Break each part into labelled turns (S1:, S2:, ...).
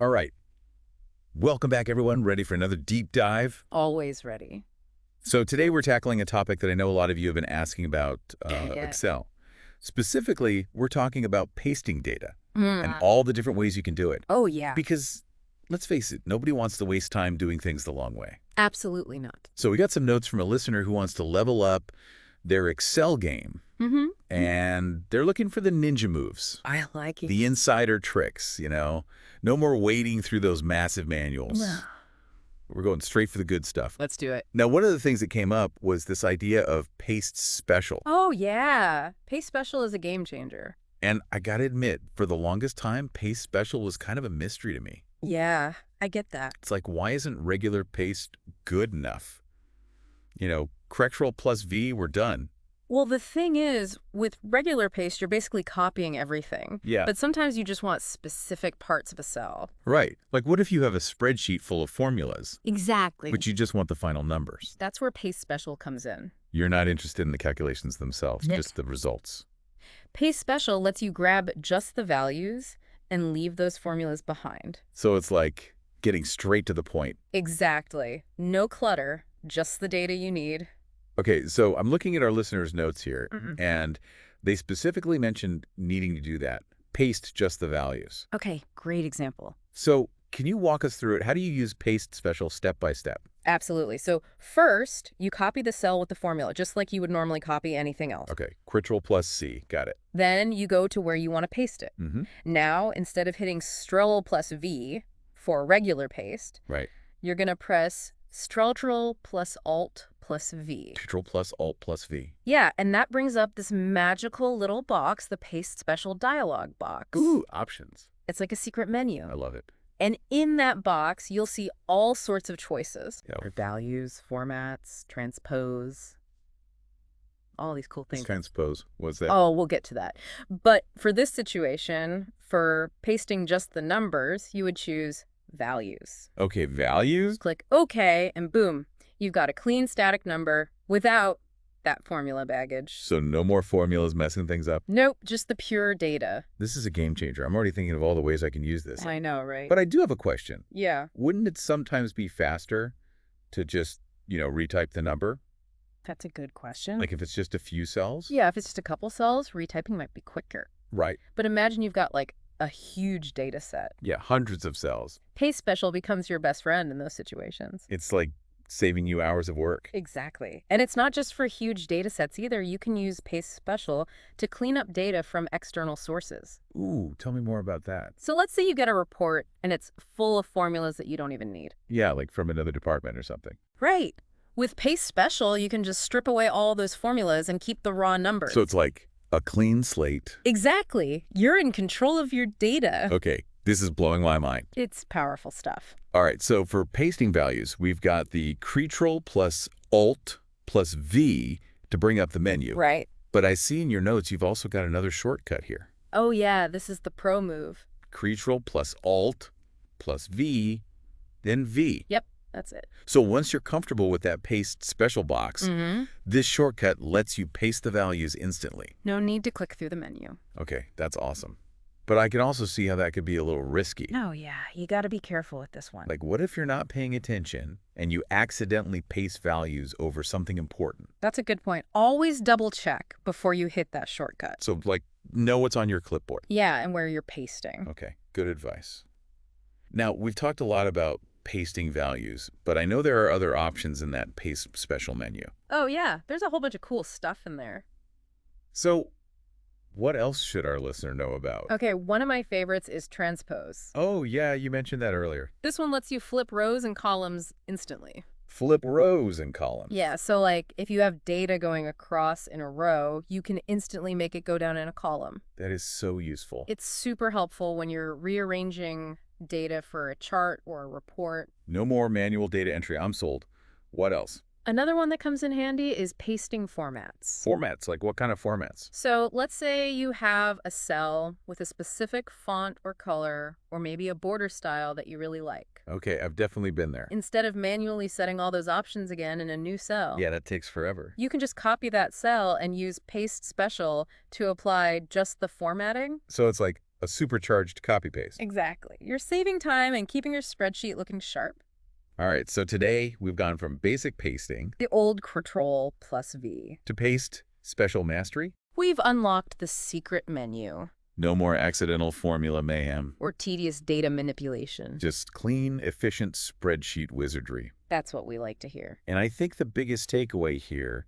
S1: All right. Welcome back, everyone. Ready for another deep dive?
S2: Always ready.
S1: So today we're tackling a topic that I know a lot of you have been asking about,
S2: Yeah.
S1: Excel. Specifically, we're talking about pasting data and
S2: Mm.
S1: all the different ways you can do it.
S2: Oh, yeah.
S1: Because, let's face it, nobody wants to waste time doing things the long way.
S2: Absolutely not.
S1: So we got some notes from a listener who wants to level up their Excel game,
S2: Mm-hmm.
S1: and they're looking for the ninja moves.
S2: I like it.
S1: The insider tricks, you know? No more wading through those massive manuals. We're going straight for the good stuff.
S2: Let's do it.
S1: Now, one of the things that came up was this idea of paste special.
S2: Oh, yeah. Paste Special is a game changer.
S1: And I gotta admit, for the longest time, paste special was kind of a mystery to me.
S2: Yeah, I get that.
S1: It's like, why isn't regular paste good enough? You know, Ctrl plus V, we're done.
S2: Well, the thing is, with regular paste, you're basically copying everything.
S1: Yeah.
S2: But sometimes you just want specific parts of a cell.
S1: Right. Like, what if you have a spreadsheet full of formulas,
S2: Exactly.
S1: but you just want the final numbers?
S2: That's where Paste Special comes in.
S1: You're not interested in the calculations themselves,
S2: Yeah.
S1: just the results.
S2: Paste Special lets you grab just the values and leave those formulas behind.
S1: So it's like getting straight to the point.
S2: Exactly. No clutter, just the data you need.
S1: Okay, so I'm looking at our listeners' notes here,
S2: Mm-mm.
S1: and they specifically mentioned needing to do that. Paste just the values.
S2: Okay, great example.
S1: So can you walk us through it? How do you use paste special step by step?
S2: Absolutely. So first, you copy the cell with the formula, just like you would normally copy anything else.
S1: Okay, Ctrl plus C. Got it.
S2: Then you go to where you want to paste it.
S1: Mm-hmm.
S2: Now, instead of hitting Strl plus V for regular paste,
S1: Right.
S2: you're going to press Strl plus Alt plus V.
S1: Ctrl plus Alt plus V.
S2: Yeah, and that brings up this magical little box, the Paste Special dialog box.
S1: Ooh, options.
S2: It's like a secret menu.
S1: I love it.
S2: And in that box, you'll see all sorts of choices.
S1: Yeah.
S2: Values, formats, transpose, all these cool things.
S1: Transpose. What's that?
S2: Oh, we'll get to that. But for this situation, for pasting just the numbers, you would choose values.
S1: Okay, values?
S2: Click OK, and boom, you've got a clean static number without that formula baggage.
S1: So no more formulas messing things up.
S2: Nope, just the pure data.
S1: This is a game changer. I'm already thinking of all the ways I can use this.
S2: I know, right?
S1: But I do have a question.
S2: Yeah,
S1: Wouldn't it sometimes be faster to just, retype the number?
S2: that's a good question.
S1: Like if it's just a few cells?
S2: Yeah, if it's just a couple cells, retyping might be quicker.
S1: Right.
S2: But imagine you've got like a huge data set.
S1: Yeah, hundreds of cells.
S2: Paste Special becomes your best friend in those situations.
S1: It's like saving you hours of work.
S2: Exactly. And it's not just for huge data sets either. You can use Paste Special to clean up data from external sources.
S1: Ooh, tell me more about that.
S2: So let's say you get a report and it's full of formulas that you don't even need.
S1: Yeah, like from another department or something.
S2: Right. With Paste Special, you can just strip away all those formulas and keep the raw numbers.
S1: So it's like a clean slate.
S2: Exactly. You're in control of your data.
S1: Okay, this is blowing my mind.
S2: It's powerful stuff.
S1: All right, so for pasting values, we've got the Ctrl plus Alt plus V to bring up the menu.
S2: Right.
S1: But I see in your notes you've also got another shortcut here.
S2: Oh, yeah, this is the pro move.
S1: Ctrl plus Alt plus V, then V.
S2: Yep, that's it.
S1: So once you're comfortable with that paste special box, this shortcut lets you paste the values instantly.
S2: No need to click through the menu.
S1: Okay, that's awesome. But I can also see how that could be a little risky.
S2: Oh, yeah, you got to be careful with this one.
S1: Like, what if you're not paying attention and you accidentally paste values over something important?
S2: That's a good point. Always double check before you hit that shortcut.
S1: So, like, know what's on your clipboard.
S2: Yeah, and where you're pasting.
S1: Okay, good advice. Now, we've talked a lot about pasting values, but I know there are other options in that paste special menu.
S2: Oh, yeah, there's a whole bunch of cool stuff in there.
S1: So, what else should our listener know about?
S2: Okay, one of my favorites is transpose.
S1: Oh, yeah, you mentioned that earlier.
S2: This one lets you flip rows and columns instantly.
S1: Flip rows and columns.
S2: Yeah, so like if you have data going across in a row, you can instantly make it go down in a column.
S1: That is so useful.
S2: It's super helpful when you're rearranging data for a chart or a report.
S1: No more manual data entry. I'm sold. What else?
S2: Another one that comes in handy is pasting formats.
S1: Formats, like what kind of formats?
S2: So let's say you have a cell with a specific font or color, or maybe a border style that you really like.
S1: Okay, I've definitely been there.
S2: Instead of manually setting all those options again in a new cell,
S1: Yeah, that takes forever.
S2: you can just copy that cell and use Paste Special to apply just the formatting.
S1: So it's like a a supercharged copy-paste.
S2: Exactly. You're saving time and keeping your spreadsheet looking sharp.
S1: All right, so today we've gone from basic pasting
S2: The old Control plus V.
S1: to paste special mastery.
S2: We've unlocked the secret menu,
S1: No more accidental formula mayhem.
S2: or tedious data manipulation.
S1: Just clean, efficient spreadsheet wizardry.
S2: That's what we like to hear.
S1: And I think the biggest takeaway here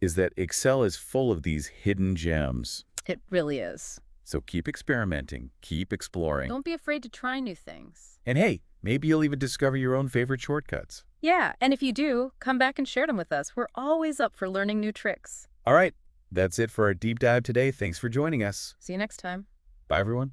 S1: is that Excel is full of these hidden gems.
S2: It really is.
S1: So keep experimenting, keep exploring.
S2: Don't be afraid to try new things.
S1: And hey, maybe you'll even discover your own favorite shortcuts.
S2: Yeah, and if you do, come back and share them with us. We're always up for learning new tricks.
S1: All right, that's it for our deep dive today. Thanks for joining us.
S2: See you next time.
S1: Bye, everyone.